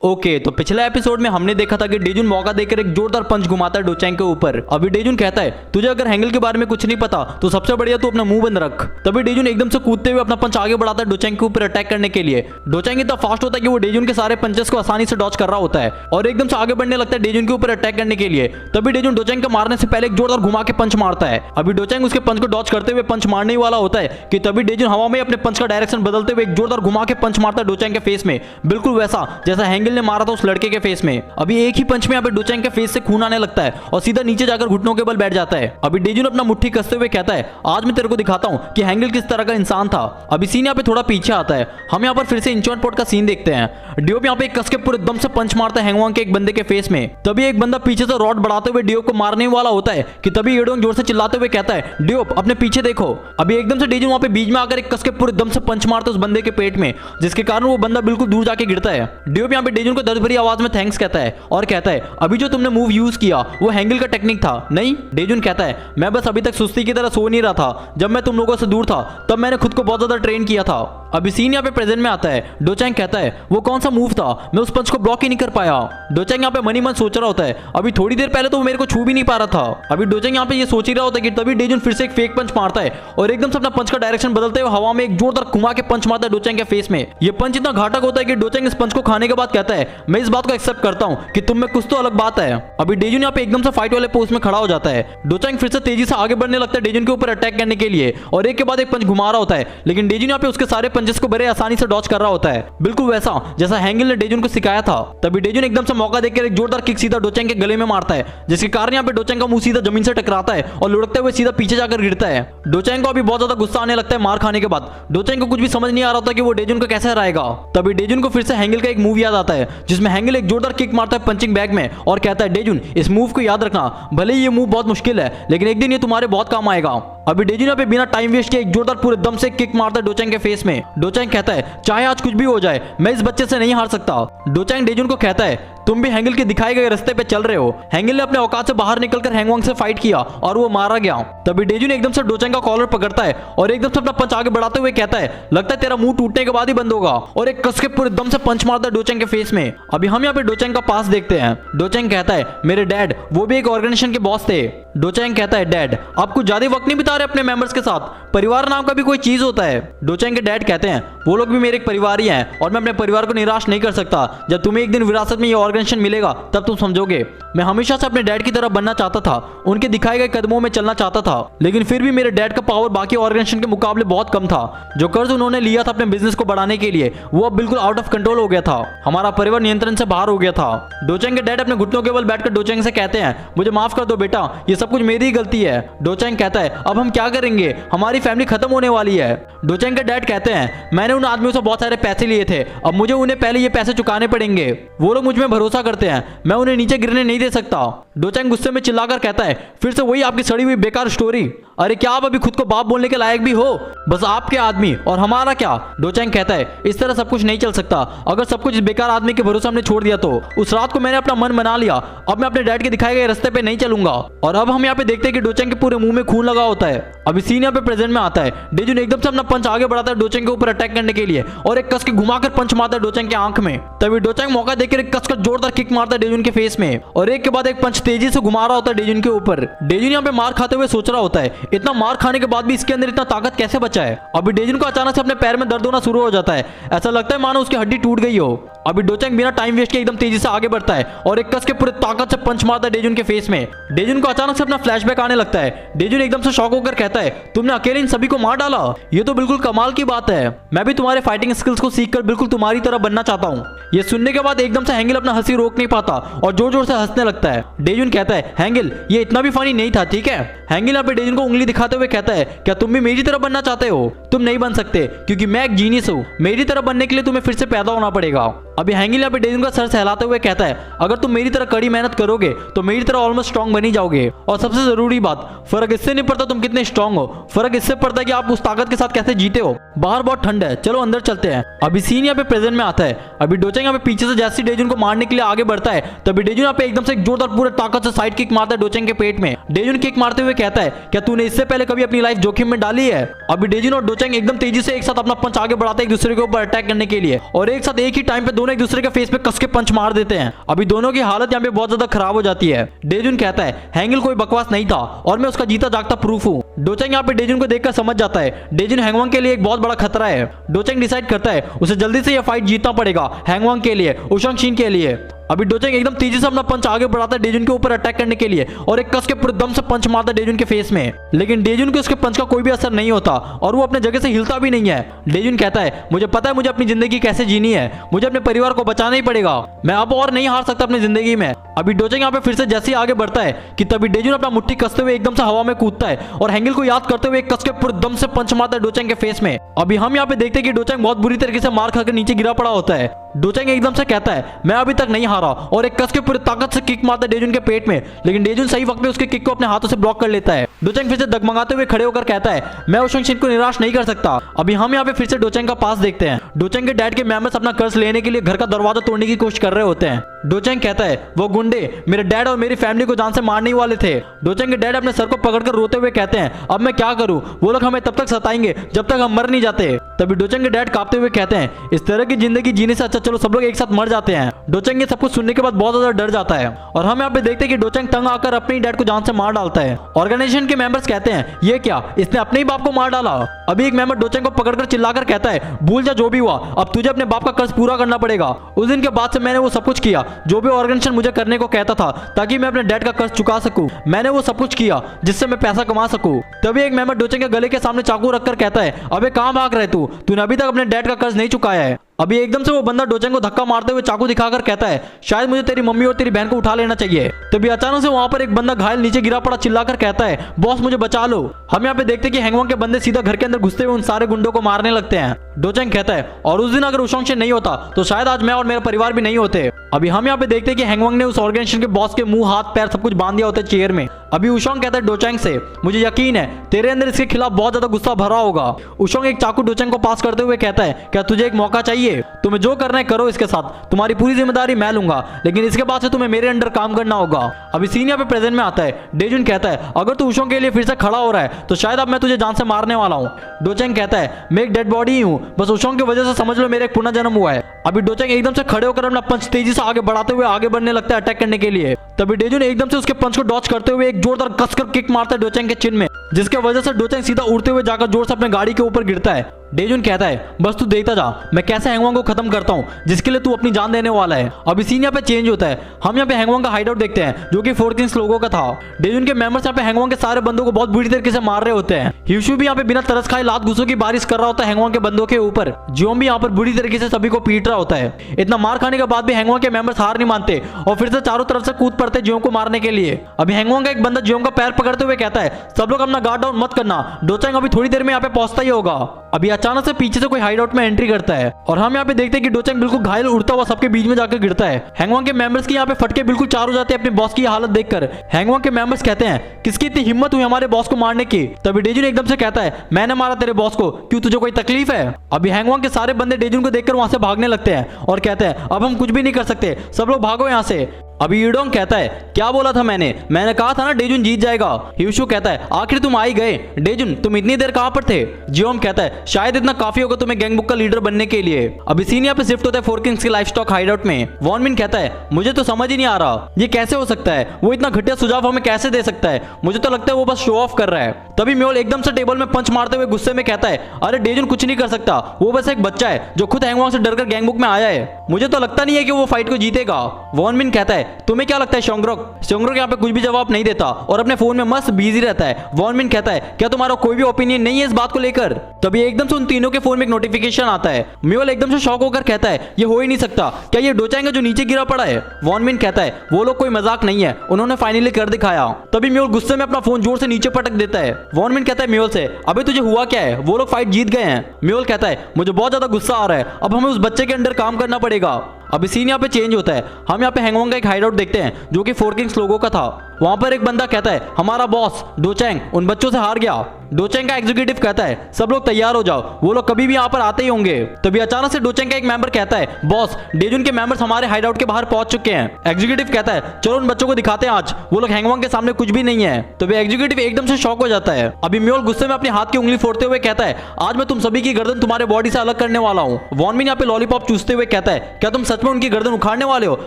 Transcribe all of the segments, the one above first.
Okay, तो पिछले episode में हमने देखा था कि डेजुन मौका देकर एक जोरदार पंच घुमाता है डोचैंग के ऊपर। अभी डेजुन कहता है तुझे अगर हैंगल के बारे में कुछ नहीं पता तो सबसे बढ़िया तू अपना मुंह बंद रख। तभी डेजुन एकदम से कूदते हुए अपना पंच आगे बढ़ाता है डोचैंग के ऊपर अटैक करने के लिए। डोचैंग इतना फास्ट होता है कि वो डेजुन के सारे पंचेस को आसानी से डॉच कर रहा होता है और एकदम से आगे बढ़ने लगता है डेजुन के ऊपर अटैक करने के लिए। तभी डेजुन डोचैंग को मारने से पहले एक जोरदार घुमा के पंच मारता है। अभी डोचैंग उसके पंच को डॉच करते हुए पंच मारने वाला होता है कि तभी डेजुन हवा में अपने पंच का डायरेक्शन बदलते हुए एक जोरदार घुमा के पंच मारता है डोचैंग के फेस में, बिल्कुल वैसा जैसा हैंगल ने मारा था उस लड़के के फेस में। अभी एक ही पंच में यहाँ पे डोचैंग के फेस से खून आने लगता है और सीधा नीचे जाकर घुटनों के बल बैठ जाता है। अभी डेजुन अपना मुट्ठी कसते हुए कहता है आज मैं तेरे को दिखाता हूँ कि हैंगल किस तरह का इंसान था। अभी सीन यहाँ पे थोड़ा पीछे आता है, हम यहाँ पर फिर से इंचॉन पोर्ट का सीन देखते हैं। डियोप यहाँ पे कस के पूरे दम से पंच मारता है हैंगवांग के एक बंदे के फेस में। तभी एक बंदा पीछे से रॉड बढ़ाते हुए डियोप को मारने वाला होता है कि तभी येडोंग जोर से चिल्लाते हुए कहता है डियोप अपने पीछे देखो। अभी एकदम से डेजुन वहाँ पे बीच में आकर एक कस के पूरे दम से पंच मारता है उस बंदे के पेट में, जिसके कारण वो बंदा बिल्कुल दूर जाके गिरता है। डियोप यहाँ पे डेजुन को दर्द भरी आवाज में थैंक्स कहता है और कहता है अभी जो तुमने मूव यूज किया वो हैंगल का टेक्निक था नहीं। डेजुन कहता है मैं बस अभी तक सुस्ती की तरह सो नहीं रहा था, जब मैं तुम लोगों से दूर था तब मैंने खुद को बहुत ज्यादा ट्रेन किया था। अभी सीन यहाँ पे प्रेजेंट में आता है। डोचैंग कहता है वो कौन सा मूव था, मैं उस पंच को ब्लॉक ही नहीं कर पाया। डोचैंग यहाँ पे मनी मन सोच रहा होता है अभी थोड़ी देर पहले तो वो मेरे को छू भी नहीं पा रहा था। अभी डोचैंग यहाँ पे ये सोच ही रहा होता है कि तभी डेजुन फिर से एक फेक पंच मारता है और एकदम से अपना पंच का डायरेक्शन बदलते हुए हवा में एक जोरदार घुमा के पंच मारता है डोचैंग के फेस में। ये पंच इतना घातक होता है कि डोचैंग इस पंच को खाने के बाद कहता है मैं इस बात को एक्सेप्ट करता हूँ कि तुम में कुछ तो अलग बात है। अभी डेजुन यहाँ पे एकदम से फाइट वाले पोस्ट में खड़ा हो जाता है। डोचैंग फिर से तेजी से आगे बढ़ने लगता है डेजुन के ऊपर अटैक करने के लिए और एक के बाद एक पंच घुमा रहा होता है, लेकिन डेजुन यहाँ पे उसके सारे पंचेस को बड़े आसानी से डॉच कर रहा होता है, बिल्कुल वैसा जैसा हैंगल ने डेजुन को सिखाया था। तभी डेजुन एकदम से मौका देकर एक जोरदार किक सीधा डोचैंग के गले में मारता है, जिसके कारण यहाँ पे डोचैंग का मुंह सीधा जमीन से टकराता है और लुढ़कते हुए सीधा पीछे जाकर गिरता है। डोचैंग को अभी बहुत ज्यादा गुस्सा आने लगता है मार खाने के बाद। डोचैंग को कुछ भी समझ नहीं आ रहा था कि वो डेजुन को कैसे हराएगा। तभी डेजुन को फिर से हैंगल का एक मूव याद आता है जिसमें हैंगल एक जोरदार किक मारता है पंचिंग बैग में और कहता है डेजुन इस मूव को याद रखना, भले ही ये मूव बहुत मुश्किल है लेकिन एक दिन ये तुम्हारे बहुत काम आएगा। अभी डेजुन यहाँ पे बिना टाइम वेस्ट किए एक जोरदार पूरे दम से किक मारता है डोचैंग के फेस में। डोचैंग कहता है चाहे आज कुछ भी हो जाए मैं इस बच्चे से नहीं हार सकता। डोचैंग डेजुन को कहता है तुम भी हैंगल के दिखाए गए रास्ते पे चल रहे हो। हैंगल ने अपने औकात से बाहर निकलकर हैंगवांग से फाइट किया और वो मारा गया। तभी डेजुन एकदम से डोचैंग का कॉलर पकड़ता है और एकदम से अपना पंच आगे बढ़ाते हुए कहता है लगता है तेरा मुंह टूटने के बाद ही बंद होगा, और एक कस के पूरे दम से पंच मारता है डोचैंग के फेस में। अभी हम यहाँ पे डोचैंग का पास देखते हैं। डोचैंग कहता है मेरे डैड वो भी एक ऑर्गेनाइजेशन के बॉस थे। डोचैंग कहता है डैड आप कुछ ज्यादा वक्त नहीं बिता रहे अपने मेंबर्स के साथ, परिवार नाम का भी कोई चीज होता है। डोचैंग के डैड कहते हैं वो लोग भी मेरे एक परिवार ही हैं और मैं अपने परिवार को निराश नहीं कर सकता। जब तुम्हें एक दिन विरासत में ये ऑर्गेनाइजेशन मिलेगा तब तुम समझोगे। मैं हमेशा से अपने डैड की तरह बनना चाहता था, उनके दिखाए गए कदमों में चलना चाहता था, लेकिन फिर भी मेरे डैड का पावर बाकी ऑर्गेनाइजेशन के मुकाबले बहुत कम था। जो कर्ज उन्होंने लिया था अपने बिजनेस को बढ़ाने के लिए वो अब बिल्कुल आउट ऑफ कंट्रोल हो गया था। हमारा परिवार नियंत्रण से बाहर हो गया था। डोचैंग के डैड अपने घुटनों के बल बैठकर डोचैंग से कहते हैं मुझे माफ कर दो बेटा, ये सब कुछ मेरी ही गलती है। डोचैंग कहता है अब हम क्या करेंगे, हमारी फैमिली खत्म होने वाली है। डोचैंग के डैड कहते हैं मैंने उन आदमियों से बहुत सारे पैसे लिए थे, अब मुझे उन्हें पहले ये पैसे चुकाने पड़ेंगे। वो लोग मुझ में भरोसा करते हैं, मैं उन्हें नीचे गिरने नहीं दे सकता। डोचैंग गुस्से में चिल्लाकर कहता है फिर से वही आपकी सड़ी हुई बेकार स्टोरी। अरे क्या आप अभी खुद को बाप बोलने के लायक भी हो, बस आपके आदमी और हमारा क्या। डोचैंग कहता है इस तरह सब कुछ नहीं चल सकता, अगर सब कुछ इस बेकार आदमी के भरोसे हमने छोड़ दिया तो। उस रात को मैंने अपना मन बना लिया, अब मैं अपने डैड के दिखाए गए रास्ते पे नहीं चलूंगा। और अब हम यहाँ पे देखते हैं कि डोचैंग के पूरे मुंह में खून लगा होता है। अभी सीन यहाँ पे प्रेजेंट में आता है। डेजुन एकदम से अपना पंच आगे बढ़ाता है डोचैंग के ऊपर अटैक करने के लिए और एक कस के घुमाकर पंच मारता है डोचैंग के आंख में। तभी डोचैंग मौका देकर एक कस का जोरदार किक मारता है डेजुन के फेस में और एक के बाद एक पंच तेजी से घुमा रहा होता है डेजुन के ऊपर। डेजुन यहाँ पे मार खाते हुए सोच रहा होता है इतना मार खाने के बाद भी इसके अंदर इतना ताकत कैसे बचा है। अभी डेजुन को अचानक से अपने पैर में दर्द होना शुरू हो जाता है, ऐसा लगता है मानो उसकी हड्डी टूट गई हो। अभी डोचैंग बिना टाइम वेस्ट के एकदम तेजी से आगे बढ़ता है और एक कस के पूरे ताकत से पंच मारता है डेजुन के फेस में। डेजुन को अचानक से अपना फ्लैशबैक आने लगता है। डेजुन एकदम से शॉक होकर कहता है तुमने अकेले इन सभी को मार डाला, ये तो बिल्कुल कमाल की बात है। मैं भी तुम्हारे फाइटिंग स्किल्स को सीखकर बिल्कुल तुम्हारी तरह बनना चाहता हूँ। ये सुनने के बाद एकदम से हैंगल अपना हंसी रोक नहीं पाता और जोर जोर से हंसने लगता है। डेजुन कहता है हैंगल ये इतना भी फनी नहीं था, ठीक है। हैंगल यहाँ पे डेजुन को उंगली दिखाते हुए कहता है क्या तुम भी मेरी तरह बनना चाहते हो? तुम नहीं बन सकते क्योंकि मैं एक जीनियस हूँ, मेरी तरह बनने के लिए तुम्हें फिर से पैदा होना पड़ेगा। अभी हैंगल यहाँ पे डेजुन का सर सहलाते हुए कहता है अगर तुम मेरी तरह कड़ी मेहनत करोगे तो मेरी तरह ऑलमोस्ट स्ट्रॉन्ग बनी जाओगे। और सबसे जरूरी बात, फर्क इससे नहीं पड़ता तुम कितने स्ट्रॉन्ग हो, फर्क इससे पड़ता है कि आप उस ताकत के साथ कैसे जीते हो। बाहर बहुत ठंड है, चलो अंदर चलते हैं। अभी सीन यहाँ पे प्रेजेंट में आता है। अभी डोचैंग यहाँ पे पीछे से जैसे डेजुन को मारने के लिए आगे बढ़ता है तभी डेजुन यहाँ पे एकदम से एक जोरदार पूरे ताकत से साइड किक मारता है डोचैंग के पेट में। डेजुन किक मारते हुए कहता है क्या तूने इससे पहले कभी अपनी लाइफ जोखिम में डाली है। अभी डेजुन और डोचेंग एकदम तेजी से एक साथ अपना पंच आगे बढ़ाते हैं एक दूसरे के ऊपर अटैक करने के लिए और एक साथ एक ही टाइम पे दोनों एक दूसरे के फेस पे कस के पंच मार देते हैं। अभी दोनों की हालत यहाँ पे बहुत ज्यादा खराब हो जाती है। डेजुन कहता है हैंगल कोई बकवास नहीं था और मैं उसका जीता जागता प्रूफ हूँ। डोचेंग यहाँ पे डेजुन को देखकर समझ जाता है डेजुन हैंगवांग के लिए एक बहुत बड़ा खतरा है। डोचेंग डिसाइड करता है उसे जल्दी से यह फाइट जीतना पड़ेगा हैंगवांग के लिए, उशंग शिन के लिए। अभी डोचेंग एकदम तेजी से अपना पंच आगे बढ़ाता है डेजुन के ऊपर अटैक करने के लिए और एक कस के पूरे दम से पंच मारता है डेजुन के फेस में, लेकिन डेजुन के उसके पंच का कोई भी असर नहीं होता और वो अपने जगह से हिलता भी नहीं है। डेजुन कहता है मुझे पता है मुझे अपनी जिंदगी कैसे जीनी है, मुझे अपने परिवार को बचाना ही पड़ेगा, मैं अब और नहीं हार सकता अपनी जिंदगी में। अभी डोचेंग यहाँ पे फिर से जैसे ही आगे बढ़ता है कि तभी डेजुन अपना मुट्ठी कसते हुए एकदम से हवा में कूदता है और हैंगल को याद करते हुए कस के पूरे दम से पंच मारता है डोचेंग के फेस में। अभी हम यहाँ पे देखते हैं कि डोचेंग बहुत बुरी तरीके से मार खाकर नीचे गिरा पड़ा होता है। डोचेंग एकदम से कहता है मैं अभी तक नहीं हारा और एक कस के पूरी ताकत से किक मारता है डेजुन के पेट में, लेकिन डेजुन सही वक्त में उसके किक को अपने हाथों से ब्लॉक कर लेता है। डोचेंग फिर से डगमगाते हुए खड़े होकर कहता है मैं उशंग शिन को निराश नहीं कर सकता। अभी हम यहाँ पे फिर से डोचेंग का पास देखते हैं। डोचेंग के डैड के मेंबर्स अपना कर्ज लेने के लिए घर का दरवाजा तोड़ने की कोशिश कर रहे होते हैं। डोचेंग कहता है वो गुंडे मेरे डैड और मेरी फैमिली को जान से मारने वाले थे। डोचेंग के डैड अपने सर को पकड़कर रोते हुए कहते हैं अब मैं क्या करूं, वो लोग हमें तब तक सताएंगे जब तक हम मर नहीं जाते। तभी डोचेंग के डैड कांपते हुए कहते हैं इस तरह की जिंदगी जीने से अच्छा चलो सब लोग एक साथ मर जाते हैं। डोचेंग ये सब कुछ सुनने के बाद बहुत ज्यादा डर जाता है और हम यहाँ पे देखते हैं कि डोचेंग तंग आकर अपने डैड को जान से मार डालता है। ऑर्गेनाइजेशन के मेंबर्स कहते हैं ये क्या, इसने अपने ही बाप को मार डाला। अभी एक मेंबर डोचेंग को पकड़कर चिल्लाकर कहता है भूल जा जो भी हुआ, अब तुझे अपने बाप का कर्ज पूरा करना पड़ेगा। उस दिन के बाद से मैंने वो सब कुछ किया जो भी ऑर्गेनाइजेशन मुझे करने को कहता था ताकि मैं अपने डैड का कर्ज चुका सकूं। मैंने वो सब कुछ किया जिससे मैं पैसा कमा सकूं। तभी एक मेंबर डोचेंग के गले के सामने चाकू रखकर कहता है अबे कहां भाग रहे तूने अभी तक अपने डैड का कर्ज नहीं चुकाया है। अभी एकदम से वो बंदा डोचेंग को धक्का मारते हुए चाकू दिखाकर कहता है शायद मुझे तेरी मम्मी और तेरी बहन को उठा लेना चाहिए। तभी अचानक से वहां पर एक बंदा घायल नीचे गिरा पड़ा चिल्लाकर कहता है बॉस मुझे बचा लो। हम यहाँ पे देखते हैं कि हैंगवांग के बंदे सीधा घर के अंदर घुसते हुए उन सारे गुंडों को मारने लगते हैं। डोचेंग कहता है और उस दिन अगर उशंग शिन नहीं होता तो शायद आज मैं और मेरा परिवार भी नहीं होते। अभी हम यहाँ पे देखते हैं कि हैंगवांग ने उस ऑर्गेनाइजेशन के बॉस के मुंह हाथ पैर सब कुछ बांध दिया होता है चेयर में। अभी उशंग कहता है डोचेंग से मुझे यकीन है तेरे अंदर इसके खिलाफ बहुत ज्यादा गुस्सा भरा होगा। उशंग एक चाकू डोचेंग को पास करते हुए कहता है क्या तुझे एक मौका चाहिए, तुम्हें जो करना है करो इसके साथ, तुम्हारी पूरी जिम्मेदारी मैं लूंगा, लेकिन इसके बाद से तुम्हें मेरे अंडर काम करना होगा। अभी सीन यहाँ पे प्रेजेंट में आता है। डेजुन कहता है अगर तू उशंग के लिए फिर से खड़ा हो रहा है तो शायद अब मैं तुझे जान से मारने वाला हूँ। डोचेंग कहता है मैं एक डेड बॉडी ही हूँ, बस उशंग की वजह से समझ लो मेरा एक पुनर्जन्म हुआ है। अभी डोचेंग एकदम से खड़े होकर अपना पंच तेजी से आगे बढ़ाते हुए आगे बढ़ने लगता है अटैक करने के लिए। तभी डेजुन एकदम से उसके पंच को डॉच करते हुए एक जोरदार कसकर किक मारता है डोचेंग के चिन में, जिसके वजह से डोचेंग सीधा उड़ते हुए जाकर जोर से अपने गाड़ी के ऊपर गिरता है। डेजुन कहता है बस तू देखता जा मैं कैसे हैंगवांग को खत्म करता हूँ जिसके लिए तू अपनी जान देने वाला है। अभी सीन यहाँ पे चेंज होता है। हम यहाँ पे हैंगवांग का हाइडआउट देखते हैं जो कि 4 किंग्स लोगों का था। डेजुन के मेंबर्स यहाँ पे हैंगवांग के सारे बंदों को बहुत बुरी तरीके से मार रहे होते हैं। ह्यूशु भी यहाँ पे बिना तरस खाए लात घुसों की बारिश कर रहा होता है हैंगवांग के बंदों के ऊपर। जियोम भी यहाँ पर बुरी तरीके से सभी को पीट रहा होता है। इतना मार खाने के बाद भी हैंगवांग के मेंबर्स हार नहीं मानते और फिर से चारों तरफ से कूद पड़ते जियोम को मारने के लिए। अभी हैंगवांग का एक बंदा जियोम का पैर पकड़ते हुए कहता है सब लोग अपना गार्ड डाउन मत करना, डोचेंग अभी थोड़ी देर में यहाँ पे पहुंचता ही होगा। अभी अचानक से पीछे से कोई हाइडआउट में एंट्री करता है और हम यहाँ पे देखते हैं कि डोचेंग बिल्कुल घायल उड़ता हुआ सबके बीच में जाकर गिरता है। हैंगवांग के मेंबर्स की यहाँ पे फटके बिल्कुल चार हो जाते हैं अपने बॉस की हालत देखकर। हैंगवांग के मेंबर्स कहते हैं किसकी इतनी हिम्मत हुई हमारे बॉस को मारने की। तभी डेजुन एकदम से कहता है मैंने मारा तेरे बॉस को, क्यों तुझे कोई तकलीफ है। अभी हैंगवांग के सारे बंदे डेजुन को देखकर वहां से भागने लगते हैं और कहते हैं अब हम कुछ भी नहीं कर सकते, सब लोग भागो यहाँ से। अभी यूडोंग कहता है क्या बोला था मैंने कहा था ना डेजुन जीत जाएगा। ह्यूशु कहता है आखिर तुम आ ही गए, डेजुन तुम इतनी देर कहां पर थे। जियोम कहता है शायद इतना काफी होगा तुम्हें गैंगबुक का लीडर बनने के लिए। अभी सीन यहाँ पे शिफ्ट होता है 4 किंग्स के लाइफस्टॉक हाइडआउट में। वॉन मिन कहता है मुझे तो समझ ही नहीं आ रहा ये कैसे हो सकता है, वो इतना घटिया सुझाव हमें कैसे दे सकता है, मुझे तो लगता है वो बस शो ऑफ कर रहा है। तभी म्योल एकदम से टेबल में पंच मारते हुए गुस्से में कहता है अरे डेजुन कुछ नहीं कर सकता, वो बस एक बच्चा है जो खुद हैंगवांग से डरकर गैंगबुक में आया है, मुझे तो लगता नहीं है कि वो फाइट को जीतेगा। वॉन मिन कहता है तुम्हें क्या लगता है शोंग्रोक यहाँ पे कुछ भी जवाब नहीं देता और अपने फोन में मस्त बिजी रहता है। वॉन मिन कहता है क्या तुम्हारा कोई भी ओपिनियन नहीं है इस बात को लेकर। तभी एकदम से उन तीनों के फोन में एक नोटिफिकेशन आता है। म्योल एकदम से शॉक होकर कहता है ये हो ही नहीं सकता, क्या ये डोचेंग है जो नीचे गिरा पड़ा है। वॉन मिन कहता है वो लोग कोई मजाक नहीं है, उन्होंने फाइनली कर दिखाया। तभी म्योल गुस्से में अपना फोन जोर से नीचे पटक देता है। वॉन मिन कहता है म्योल से अबे तुझे हुआ क्या है, वो लोग फाइट जीत गए हैं। म्योल कहता है मुझे बहुत ज्यादा गुस्सा आ रहा है, अब हमें उस बच्चे के अंडर काम करना पड़ेगा। अभी सीन यहाँ पे चेंज होता है। हम यहाँ पे हैंगवांग का एक हाइडआउट देखते हैं जो कि 4 किंग्स लोगों का था। वहां पर एक बंदा कहता है हमारा बॉस डोचेंग उन बच्चों से हार गया। डोचेंग का एग्जीक्यूटिव कहता है सब लोग तैयार हो जाओ, वो लोग कभी भी यहाँ पर आते ही होंगे। तभी अचानक से डोचेंग का एक मेंबर कहता है बॉस डेजुन के मेंबर्स हमारे हाइडआउट के बाहर पहुंच चुके हैं। एग्जीक्यूटिव कहता है चलो उन बच्चों को दिखाते हैं आज वो लोग हैंगवांग के सामने कुछ भी नहीं है। तभी एग्जीक्यूटिव एकदम से शॉक हो जाता है। अभी म्योल गुस्से में अपने हाथ की उंगली फोड़ते हुए कहता है आज मैं तुम सभी की गर्दन तुम्हारे बॉडी से अलग करने वाला हूँ। वॉन मिन यहाँ पे लॉलीपॉप चूसते हुए कहता है क्या तुम सच में उनकी गर्दन उखाड़ने वाले हो?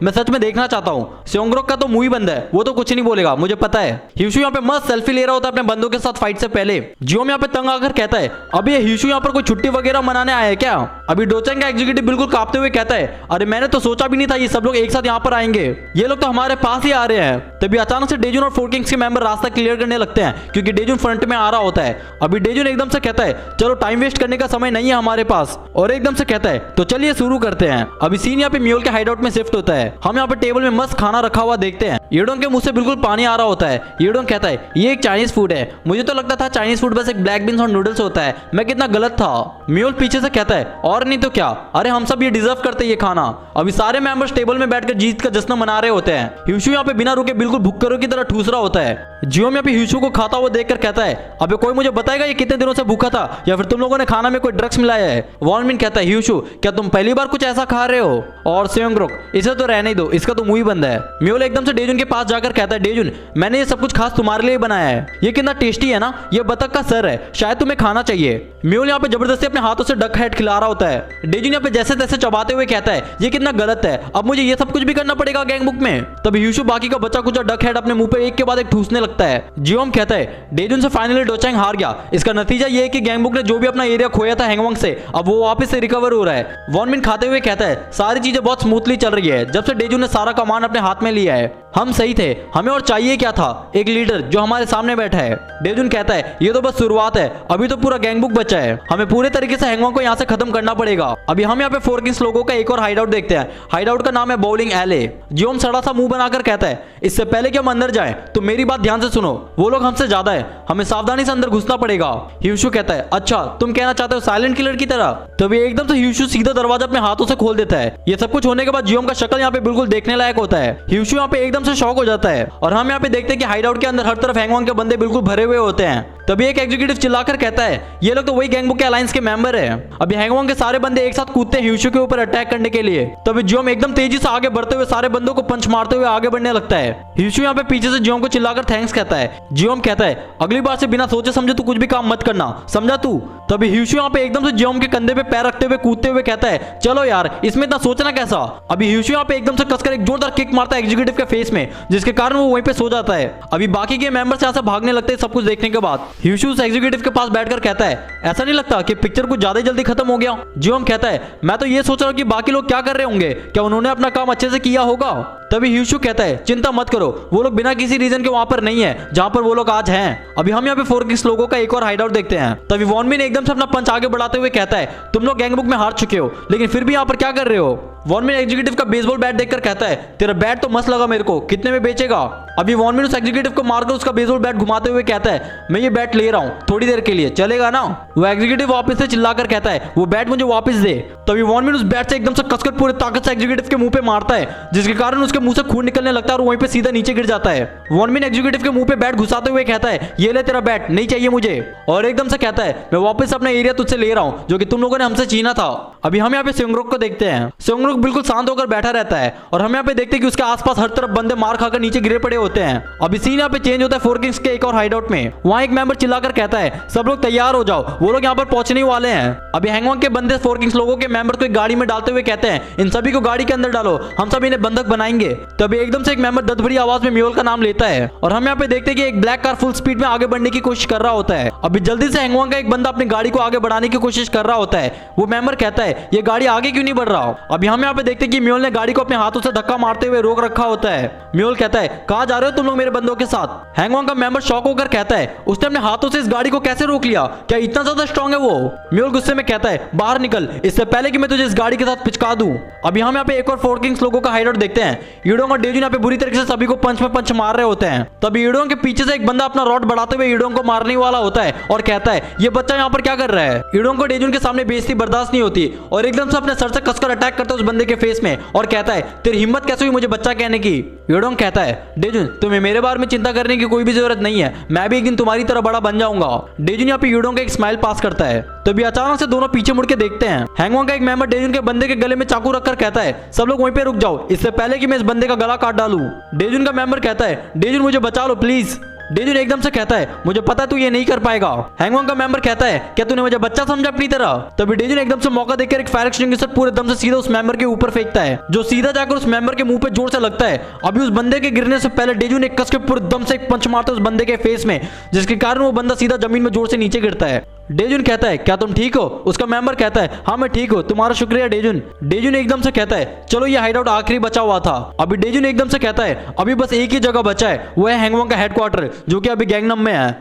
मैं सच में देखना चाहता हूँ। सेओंगरोक का तो मुंह ही बंद है, वो तो कुछ नहीं बोलेगा, मुझे पता है। ह्यूशु यहाँ पे मस्त सेल्फी ले रहा होता है अपने बंदों के साथ फाइट से पहले। जियोम यहाँ पे तंग आकर कहता है अभी ये ह्यूशु यहाँ पर कोई छुट्टी वगैरह मनाने आया है क्या? अभी डोचेंग का एग्जीक्यूटिव बिल्कुल कांपते हुए कहता है अरे मैंने तो सोचा भी नहीं था ये सब लोग एक साथ यहाँ पर आएंगे, ये लोग तो हमारे पास ही आ रहे हैं। तभी अचानक से डेजुन और फोर किंग्स के मेंबर रास्ता क्लियर करने लगते हैं क्योंकि डेजुन फ्रंट में आ रहा होता है। अभी डेजुन एकदम से कहता है चलो टाइम वेस्ट करने का समय नहीं है हमारे पास, और एकदम से कहता है तो चलिए शुरू करते हैं। अभी सीन यहाँ पे म्योल के हाइडआउट में शिफ्ट होता है। हम यहाँ पे टेबल में मस्त खाना रखा हुआ देखते हैं। येडोंग के मुंह से बिल्कुल पानी आ रहा होता है। येडोंग कहता है ये एक चाइनीज फूड है, मुझे तो लगता था चाइनीज फूड बस एक ब्लैक बीन्स और नूडल्स होता है, मैं कितना गलत था। म्योल पीछे से कहता है और नहीं तो क्या, अरे हम सब ये डिजर्व करते हैं ये खाना। अभी सारे मेंबर्स टेबल में बैठकर जीत का जश्न मना रहे होते हैं। ह्यूशु यहाँ पे बिना रुके बिल्कुल भुक्करों की तरह ठूस रहा होता है। जियोम यहाँ पे ह्यूशु को खाता हुआ देखकर कहता है अबे कोई मुझे बताएगा ये कितने दिनों से भूखा था या फिर तुम लोगों ने खाना में कोई ड्रग्स मिलाया है? वॉन मिन कहता है ह्यूशु क्या तुम पहली बार कुछ ऐसा खा रहे हो? और सेओंगरोक इसे तो रहने दो, इसका तो मुंह ही बंद है। म्योल एकदम से डेजुन के पास जाकर कहता है डेजुन मैंने ये सब कुछ खास तुम्हारे लिए बनाया है, ये कितना टेस्टी है ना, ये बतख का सर है, शायद तुम्हें खाना चाहिए। म्योल यहाँ पे जबरदस्ती अपने हाथों से डक हेड खिला रहा होता है। डेजुन यहाँ पे जैसे तैसे चबाते हुए कहता है ये कितना गलत है, अब मुझे ये सब कुछ भी करना पड़ेगा गैंग बुक में। तब ह्यूशु बाकी का बच्चा कुछ डक हेड अपने मुंह पे एक के बाद एक ठूसने लगता है। जियोम कहता है डेजुन से फाइनली डोचेंग हार गया, इसका नतीजा ये है कि गैंग बुक ने जो भी अपना एरिया खोया था हैंगवांग से अब वो वापस से रिकवर हो रहा है। वॉन मिन खाते हुए कहता है सारी चीजें बहुत स्मूथली चल रही है जब से डेजुन ने सारा कमान अपने हाथ में लिया है। हम सही थे, हमें और चाहिए क्या था, एक लीडर जो हमारे सामने बैठा है। डेजुन कहता है ये तो बस शुरुआत है, अभी तो पूरा गैंग बुक बचा है, हमें पूरे तरीके से हैंगवांग को यहाँ से खत्म करना पड़ेगा। अभी हम यहाँ पे फोर किंग्स लोगों का एक और हाइडआउट देखते हैं। हाइडआउट का नाम है बाउलिंग एले। जियोम सड़ा सा मुंह बनाकर कहता है इससे पहले कि हम अंदर जाएं तो मेरी बात ध्यान से सुनो, वो लोग हमसे ज्यादा है, हमें सावधानी से अंदर घुसना पड़ेगा। ह्यूशु कहता है अच्छा तुम कहना चाहते हो साइलेंट किलर की तरह? तभी एकदम से ह्यूशु सीधा दरवाजा अपने हाथों से खोल देता है। ये सब कुछ होने के बाद जियोम का शक्ल यहाँ पे बिल्कुल देखने लायक होता है। ह्यूशु यहाँ पे एकदम से शॉक हो जाता है और हम यहाँ पे देखते हैं कि हाइडआउट के अंदर हर तरफ हैंगवांग के बंदे बिल्कुल भरे हुए होते हैं। तभी एक एग्जीक्यूटिव चिल्लाकर कहता है ये लोग तो वही गैंग बुक के अलायंस के मेंबर है। अभी हैंगवांग के सारे बंदे एक साथ कूदते हैं ह्यूशु के ऊपर अटैक करने के लिए। तभी जियोम एकदम तेजी से आगे बढ़ते हुए सारे बंदों को पंच मारते हुए आगे बढ़ने लगता है। ह्यूशु यहाँ पे पीछे से जियोम को चिल्लाकर थैंक्स कहता है। जियोम कहता है अगली बार से बिना सोचे समझे तू कुछ भी काम मत करना, समझा तू? तभी ह्यूशु यहाँ पे एकदम से जियोम के कंधे पे पैर रखते हुए कूदते हुए कहता है चलो यार इसमें इतना सोचना कैसा। अभी ह्यूशु यहाँ पे एकदम से कसकर एक जोरदार किक मारता है एग्जीक्यूटिव के फेस में, जिसके कारण वो वहीं पे सो जाता है। अभी बाकी के मेंबर्स यहाँ से भागने लगते हैं सब कुछ देखने के बाद। ह्यूशु उस एग्जीक्यूटिव के पास बैठकर कहता है ऐसा नहीं लगता कि पिक्चर कुछ ज्यादा जल्दी खत्म हो गया? जियोम कहता है मैं तो ये सोच रहा हूँ कि बाकी लोग क्या कर रहे होंगे, क्या उन्होंने अपना काम अच्छे से किया होगा? तभी ह्यूशु कहता है चिंता मत करो, वो लोग बिना किसी रीजन के वहां पर नहीं है जहां पर वो लोग आज हैं। अभी हम यहाँ पे फोर किंग्स लोगों का एक और हाइडआउट देखते हैं। तभी वॉन मिन एकदम से अपना पंच आगे बढ़ाते हुए कहता है तुम लोग गैंग बुक में हार चुके हो लेकिन फिर भी यहाँ पर क्या कर रहे हो? वॉन मिन एग्जीक्यूटिव का बेसबॉल बैट देखकर कहता है तेरा बैट तो मस्त लगा मेरे को, कितने में बेचेगा? अभी वॉन मिन उस एग्जीक्यूटिव को मारकर उसका बेसबॉल बैट घुमाते हुए कहता है मैं ये बैट ले रहा हूँ थोड़ी देर के लिए, चलेगा ना? वो एग्जीक्यूटिव वापस से चिल्लाकर कहता है वो बैट मुझे वापस दे। तभी वॉन मिन उस बैट से एकदम से कसकर पूरे ताकत से एग्जीक्यूटिव के मुंह पे मारता है, जिसके कारण उसके मुंह से खून निकलने लगता है और वहीं पे सीधा नीचे गिर जाता है। वॉन मिन एग्जीक्यूटिव के मुंह पे बैट घुसाते हुए कहता है ये ले तेरा बैट, नहीं चाहिए मुझे, और एकदम से कहता है मैं वापस अपना एरिया तुझसे ले रहा हूँ जो कि तुम लोगों ने हमसे छीना था। अभी हम यहाँ पे सेओंगरोक को देखते हैं। सेओंगरोक बिल्कुल शांत होकर बैठा रहता है और हम यहाँ पे देखते हैं कि उसके आसपास हर तरफ बंदे मार खाकर नीचे गिरे पड़े होते हैं। अभी सीन यहाँ पे चेंज होता है फोर किंग्स के एक और हाइडआउट में। वहाँ एक मेंबर चिल्लाकर कहता है सब लोग तैयार हो जाओ, वो लोग यहाँ पर पहुंचने वाले हैं। अभी हैंगवांग के बंदे फोर किंग्स लोगों के मेंबर को एक गाड़ी में डालते हुए कहते हैं इन सभी को गाड़ी के अंदर डालो, हम सब इन्हें बंधक बनाएंगे। तभी एकदम से एक मेंबर दर्द भरी आवाज में म्योल का नाम लेता है और हम यहाँ पे देखते हैं कि एक ब्लैक कार फुल स्पीड में आगे बढ़ने की कोशिश कर रहा होता है। अभी जल्दी से हैंगवांग का एक बंदा अपनी गाड़ी को आगे बढ़ाने की कोशिश कर रहा होता है। वो मेंबर कहता है ये गाड़ी आगे क्यों नहीं बढ़ रहा? अभी हम यहाँ पे देखते हैं कि म्योल ने गाड़ी को अपने हाथों से धक्का मारते हुए रोक रखा होता है। म्योल कहता है कहाँ जा रहे हो तुम लोग मेरे बंदों के साथ? हैंगवांग का मेंबर शॉक होकर कहता है उसने अपने हाथों से इस गाड़ी को कैसे रोक लिया, क्या इतना ज्यादा स्ट्रांग है वो? म्योल गुस्से में कहता है बाहर निकल, इससे पहले कि मैं तुझे इस गाड़ी के साथ पिचका दूं। अभी हम यहाँ पे एक और फोर किंग्स लोगों का हाइडआउट देखते हैं। येडोंग और डेजुन यहाँ पे बुरी तरीके से सभी को पंच में पंच मार रहे होते हैं। तभी येडोंग के पीछे से एक बंदा अपना रॉड बढ़ाते हुए येडोंग को मारने वाला होता है और कहता है ये बच्चा यहाँ पर क्या कर रहा है? येडोंग को डेजुन के सामने बेइज्जती बर्दाश्त नहीं होती और एकदम से अपने सर से कसकर अटैक करता है उस बंदे के फेस में और कहता है तेरी हिम्मत कैसे हुई मुझे बच्चा कहने की? येडोंग कहता है डेजुन तुम्हें मेरे बारे में चिंता करने की कोई भी जरूरत नहीं है, मैं भी एक दिन तुम्हारी तरह बड़ा बन जाऊंगा। डेजुन यहाँ पे यूडोंग का एक स्माइल पास करता है। तभी अचानक से दोनों पीछे मुड़ के देखते हैं। हैंगवॉन्ग का एक मेंबर डेजुन के बंदे के गले में चाकू रखकर कहता है, सब लोग वहीं पे रुक जाओ, इससे पहले कि मैं इस बंदे का गला काट डालूं। डेजुन का मेंबर कहता है, डेजुन मुझे बचा लो प्लीज। डेजुन एकदम से कहता है, मुझे पता है तू ये नहीं कर पाएगा। हैंगवॉन्ग का मेंबर कहता है, क्या तूने मुझे बच्चा समझा अपनी तरह? तभी डेजुन एकदम से मौका देकर एक फायर एक्सटिंग्विशर पूरे दम से सीधा उस मेंबर के ऊपर फेंकता है, जो सीधा जाकर उस मेंबर के मुंह पे जोर से लगता है। अभी उस बंदे के गिरने से पहले डेजुन एक कस के पूरे दम से एक पंच मारता है उस बंदे के फेस में, जिसके कारण वो बंदा सीधा जमीन में जोर से नीचे गिरता है। डेजुन कहता है, क्या तुम ठीक हो? उसका मेंबर कहता है, हाँ मैं ठीक हूँ, तुम्हारा शुक्रिया डेजुन। डेजुन एकदम से कहता है, चलो ये हाइड आउट आखिरी बचा हुआ था। अभी डेजुन एकदम से कहता है, अभी बस एक ही जगह बचा है, वो है हैंगवॉन्ग का हेडक्वार्टर, जो कि अभी गैंगनम में है।